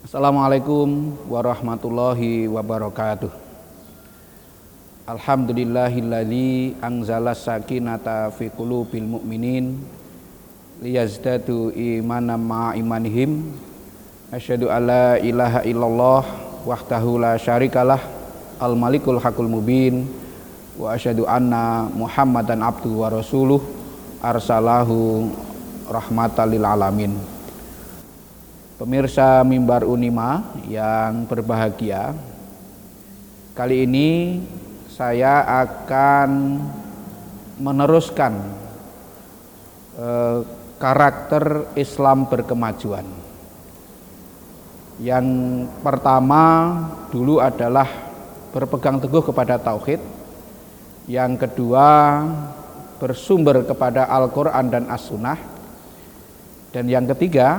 Assalamualaikum warahmatullahi wabarakatuh. Alhamdulillahilladzi anzala sakinata fi qulubil mu'minin liyazdadu imanan ma'a imanihim. Asyhadu alla ilaha illallah wahdahu la syarikalah al malikul haqqul mubin wa asyhadu anna muhammadan abduhu wa rasuluh arsalahu rahmatan lil alamin. Pemirsa Mimbar Unima yang berbahagia, kali ini saya akan meneruskan karakter Islam berkemajuan. Yang pertama dulu adalah berpegang teguh kepada tauhid. Yang kedua bersumber kepada Al-Quran dan As-Sunnah. Dan yang ketiga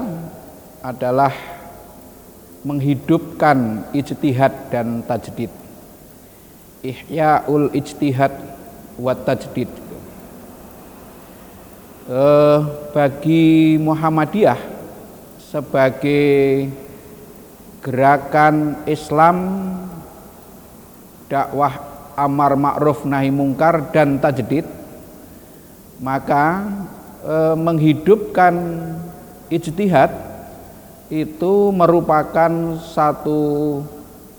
adalah menghidupkan ijtihad dan tajdid. Ihya'ul ijtihad wa tajdid. Bagi Muhammadiyah sebagai gerakan Islam dakwah amar ma'ruf nahi mungkar dan tajdid, maka menghidupkan ijtihad itu merupakan satu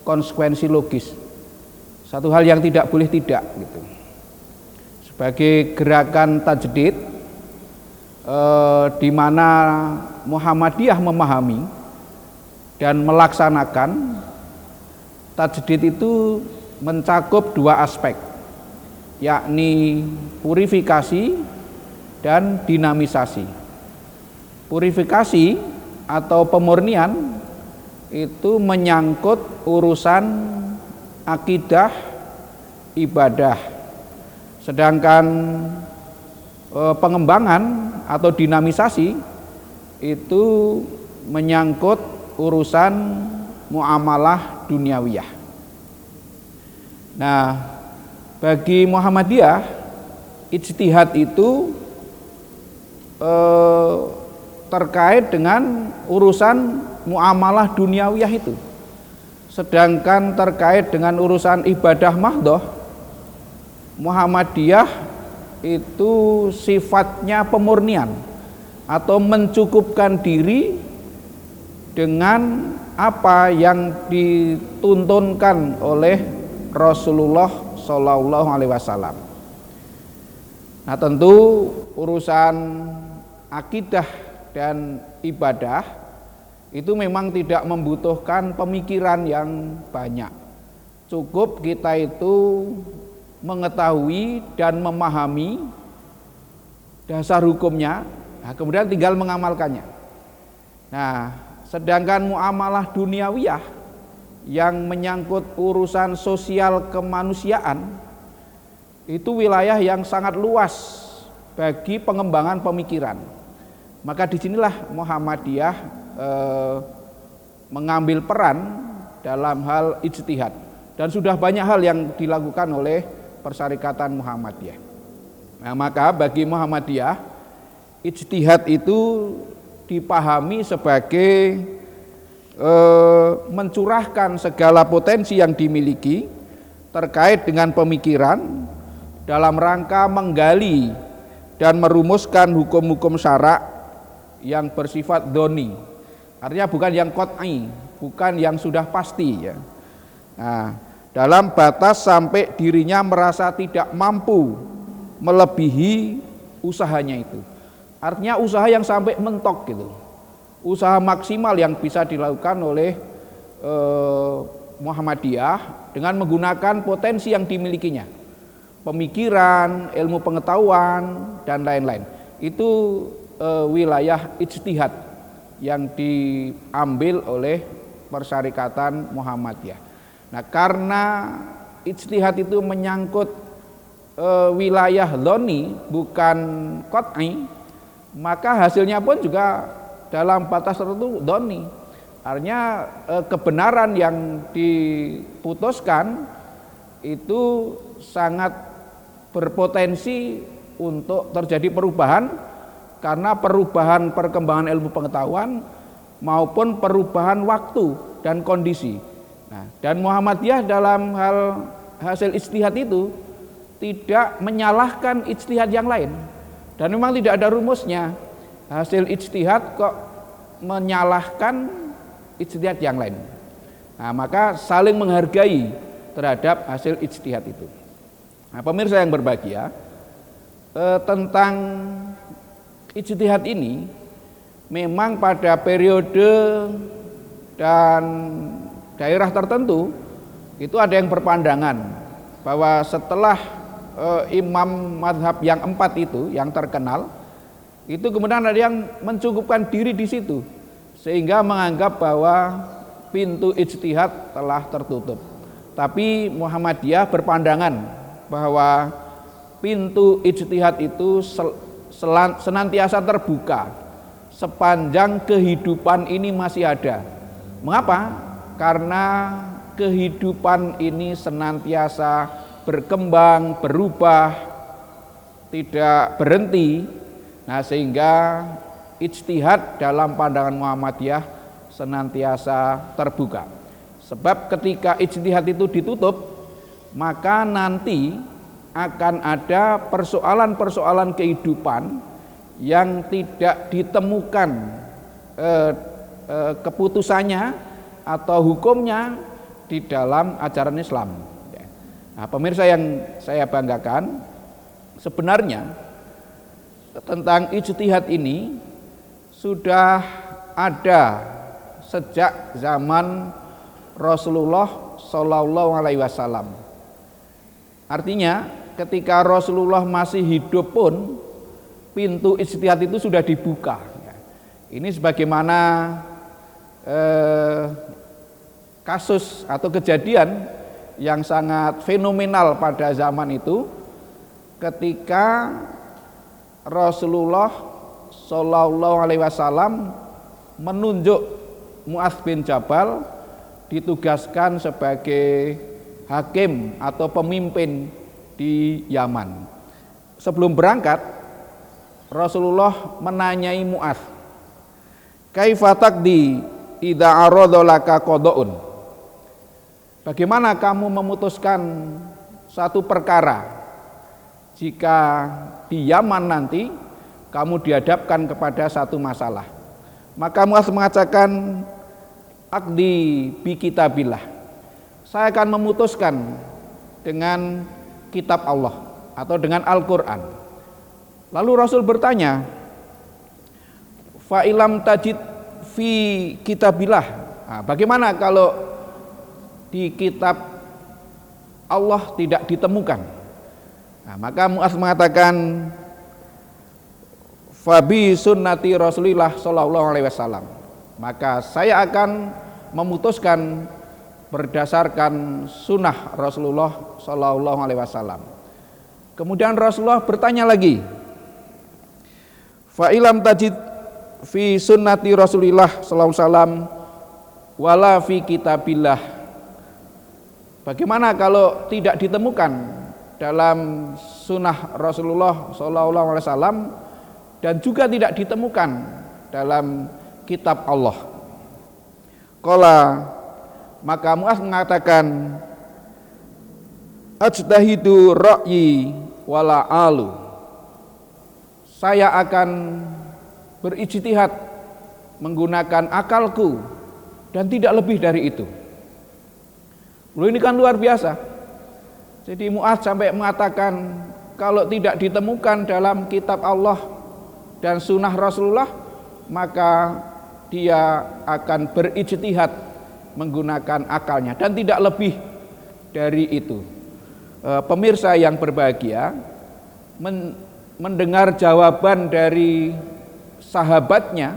konsekuensi logis, satu hal yang tidak boleh tidak gitu. Sebagai gerakan tajdid, di mana Muhammadiyah memahami dan melaksanakan tajdid itu mencakup dua aspek, yakni purifikasi dan dinamisasi. Purifikasi atau pemurnian itu menyangkut urusan akidah, ibadah. Sedangkan pengembangan atau dinamisasi itu menyangkut urusan muamalah duniawiyah. Nah, bagi Muhammadiyah ijtihad itu terkait dengan urusan muamalah duniawiyah itu. Sedangkan terkait dengan urusan ibadah mahdhah, Muhammadiyah itu sifatnya pemurnian atau mencukupkan diri dengan apa yang dituntunkan oleh Rasulullah Shallallahu Alaihi Wasallam. Nah, tentu urusan akidah dan ibadah itu memang tidak membutuhkan pemikiran yang banyak. Cukup kita itu mengetahui dan memahami dasar hukumnya, nah, kemudian tinggal mengamalkannya. Nah, sedangkan muamalah duniawiyah yang menyangkut urusan sosial kemanusiaan itu wilayah yang sangat luas bagi pengembangan pemikiran. Maka disinilah Muhammadiyah mengambil peran dalam hal ijtihad, dan sudah banyak hal yang dilakukan oleh Persyarikatan Muhammadiyah. Nah, maka bagi Muhammadiyah ijtihad itu dipahami sebagai mencurahkan segala potensi yang dimiliki terkait dengan pemikiran dalam rangka menggali dan merumuskan hukum-hukum syara' yang bersifat doni, artinya bukan yang qat'i, bukan yang sudah pasti ya. Nah, dalam batas sampai dirinya merasa tidak mampu melebihi usahanya itu. Artinya usaha yang sampai mentok gitu. Usaha maksimal yang bisa dilakukan oleh Muhammadiyah dengan menggunakan potensi yang dimilikinya. Pemikiran, ilmu pengetahuan dan lain-lain. Itu wilayah ijtihad yang diambil oleh Persyarikatan Muhammadiyah. Nah, karena ijtihad itu menyangkut wilayah dhoni bukan qat'i, maka hasilnya pun juga dalam batas tertentu dhoni. Artinya kebenaran yang diputuskan itu sangat berpotensi untuk terjadi perubahan, karena perubahan perkembangan ilmu pengetahuan maupun perubahan waktu dan kondisi. Nah, dan Muhammadiyah dalam hal hasil ijtihad itu tidak menyalahkan ijtihad yang lain. Dan memang tidak ada rumusnya hasil ijtihad kok menyalahkan ijtihad yang lain. Nah, maka saling menghargai terhadap hasil ijtihad itu. Nah, pemirsa yang berbahagia, tentang ijtihad ini memang pada periode dan daerah tertentu itu ada yang berpandangan bahwa setelah imam madhab yang 4 itu yang terkenal itu kemudian ada yang mencukupkan diri di situ sehingga menganggap bahwa pintu ijtihad telah tertutup. Tapi Muhammadiyah berpandangan bahwa pintu ijtihad itu senantiasa terbuka sepanjang kehidupan ini masih ada. Mengapa? Karena kehidupan ini senantiasa berkembang, berubah, tidak berhenti. Nah, sehingga ijtihad dalam pandangan Muhammadiyah senantiasa terbuka. Sebab ketika ijtihad itu ditutup, maka nanti akan ada persoalan-persoalan kehidupan yang tidak ditemukan keputusannya atau hukumnya di dalam ajaran Islam. Nah, pemirsa yang saya banggakan, sebenarnya tentang ijtihad ini sudah ada sejak zaman Rasulullah Shallallahu Alaihi Wasallam. Artinya ketika Rasulullah masih hidup pun pintu ijtihad itu sudah dibuka. Ini sebagaimana kasus atau kejadian yang sangat fenomenal pada zaman itu ketika Rasulullah Shallallahu Alaihi Wasallam menunjuk Mu'adz bin Jabal ditugaskan sebagai hakim atau pemimpin di Yaman. Sebelum berangkat, Rasulullah menanyai Mu'adz, "Kaifa taqdi idza arada laka qada'un?" Bagaimana kamu memutuskan satu perkara jika di Yaman nanti kamu dihadapkan kepada satu masalah? Maka Mu'adz mengatakan, "Aqdi bi kitabillah." Saya akan memutuskan dengan kitab Allah atau dengan Al-Qur'an. Lalu Rasul bertanya, "Fa ilam tajid fi kitabillah." Nah, bagaimana kalau di kitab Allah tidak ditemukan? Nah, maka Mu'adz mengatakan, "Fabi sunnati Rasulillah Shallallahu Alaihi Wasallam." Maka saya akan memutuskan berdasarkan sunnah Rasulullah Shallallahu Alaihi Wasallam. Kemudian Rasulullah bertanya lagi, "Fa ilam tajid fi sunnati Rasulillah Shallallahu Alaihi Wasallam wala fi kitabillah." Bagaimana kalau tidak ditemukan dalam sunnah Rasulullah Shallallahu Alaihi Wasallam dan juga tidak ditemukan dalam kitab Allah? Qala, maka Mu'adz mengatakan, "Ajtahidu ra'yi wala alu." Saya akan berijtihad menggunakan akalku dan tidak lebih dari itu. Loh, ini kan luar biasa. Jadi Mu'adz sampai mengatakan kalau tidak ditemukan dalam kitab Allah dan sunnah Rasulullah, maka dia akan berijtihad menggunakan akalnya dan tidak lebih dari itu. Pemirsa yang berbahagia, mendengar jawaban dari sahabatnya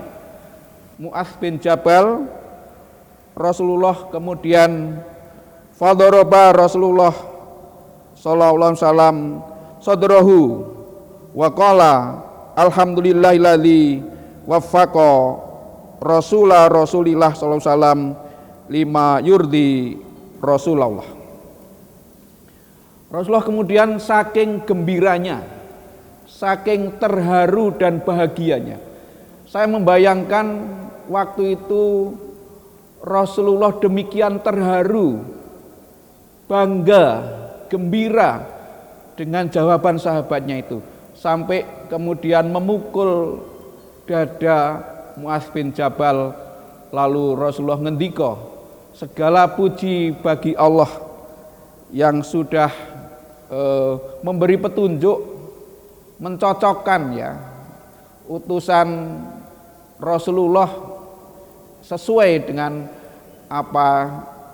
Mu'adz bin Jabal, Rasulullah kemudian fadoroba Rasulullah sallallahu alaihi wasallam sadrahu wa qala alhamdulillahilladzi waffaqa Rasulillah sallallahu alaihi wasallam lima yurdi Rasulullah. Rasulullah kemudian saking gembiranya, saking terharu dan bahagianya, saya membayangkan waktu itu Rasulullah demikian terharu, bangga, gembira dengan jawaban sahabatnya itu, sampai kemudian memukul dada Mu'adz bin Jabal. Lalu Rasulullah ngendika, segala puji bagi Allah yang sudah memberi petunjuk, mencocokkan ya utusan Rasulullah sesuai dengan apa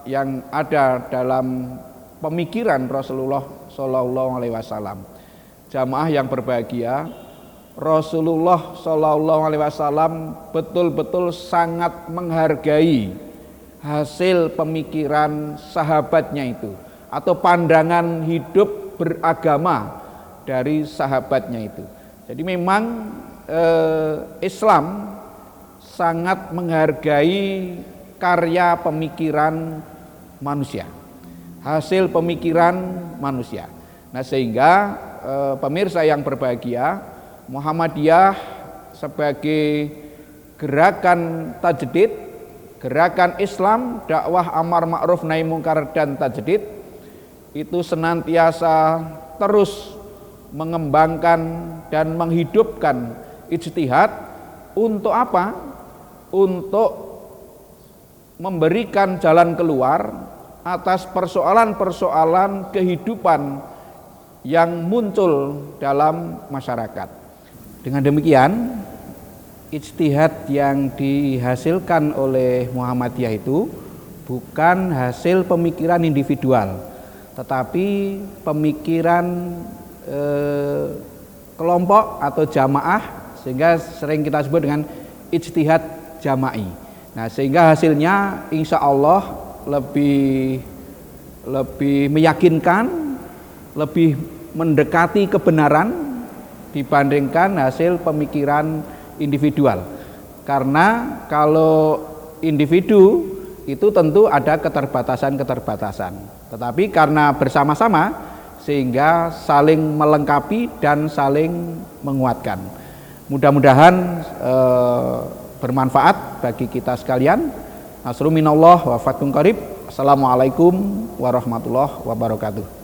yang ada dalam pemikiran Rasulullah Shallallahu Alaihi Wasallam. Jamaah yang berbahagia, Rasulullah Shallallahu Alaihi Wasallam betul-betul sangat menghargai hasil pemikiran sahabatnya itu, atau pandangan hidup beragama dari sahabatnya itu. Jadi memang Islam sangat menghargai karya pemikiran manusia, hasil pemikiran manusia. Nah sehingga pemirsa yang berbahagia, Muhammadiyah sebagai gerakan tajdid, gerakan Islam dakwah amar ma'ruf nahi mungkar dan tajdid, itu senantiasa terus mengembangkan dan menghidupkan ijtihad. Untuk apa? Untuk memberikan jalan keluar atas persoalan-persoalan kehidupan yang muncul dalam masyarakat. Dengan demikian, ijtihad yang dihasilkan oleh Muhammadiyah itu bukan hasil pemikiran individual, tetapi pemikiran kelompok atau jamaah, sehingga sering kita sebut dengan ijtihad jama'i. Nah, sehingga hasilnya insya Allah lebih meyakinkan, lebih mendekati kebenaran dibandingkan hasil pemikiran individual. Karena kalau individu itu tentu ada keterbatasan-keterbatasan, tetapi karena bersama-sama sehingga saling melengkapi dan saling menguatkan. Mudah-mudahan bermanfaat bagi kita sekalian. Nasrun minallah wa fathun qarib. Assalamualaikum warahmatullahi wabarakatuh.